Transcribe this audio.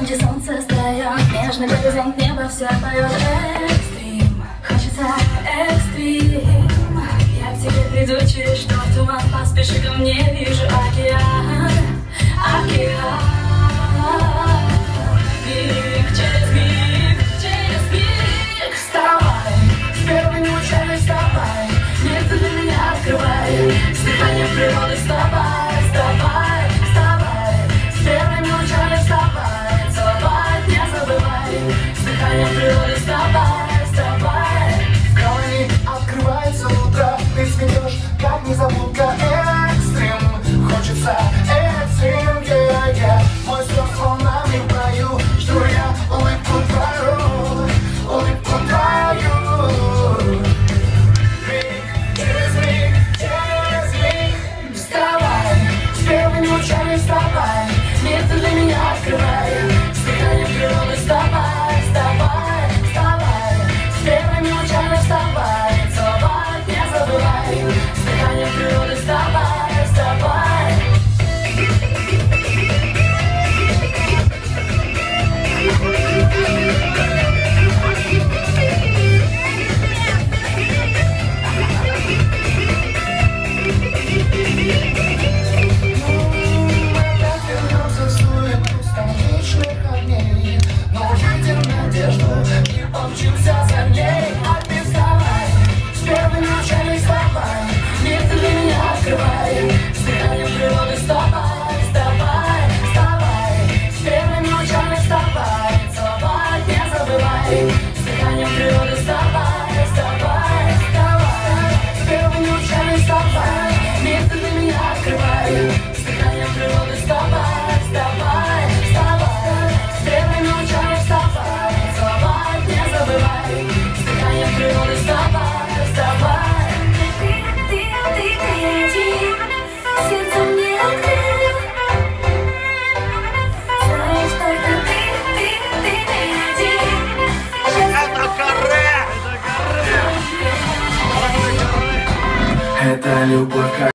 где солнце встает, нежный горизонт неба все поет. Экстрим, хочется экстрим. Я к тебе приду через шторм, туман, поспеши ко мне, вижу океан, океан. Миг через миг, через миг. Вставай, с первыми лучами вставай, небо для меня открывай, с дыханием природы вставай, вставай, вставай, с первыми лучами вставай, целовать не забывай, с дыханием природы вставай, вставай. В гавани открывается утро, ты цветешь, как незабудка. Экстрим, хочется экстрим, yeah. Мой слёз волнами в бою, жду я улыбку твою, улыбку твою. Миг через миг, через миг. Вставай, с первыми лучами вставай, место для меня открывай, с дыханием природы вставай, вставай, вставай, с первыми лучами вставай, целовать не забывай, с дыханием природы вставай, вставай. Помчимся за ней, а ты вставай, с первыми лучами вставай, место для меня открывай, с дыханием природы вставай, вставай, вставай, с первыми лучами вставай, целовать не забывай, с дыханием природы вставай, вставай, вставай, с первыми лучами вставай, место для меня открывай, с дыханием природы вставай, вставай, вставай, с первыми лучами вставай, целовать не забывай, с дыханием природы вставай, вставай. Ты один, сердцем не открыл. Знаешь, только ты один. Это каре! Это любовь.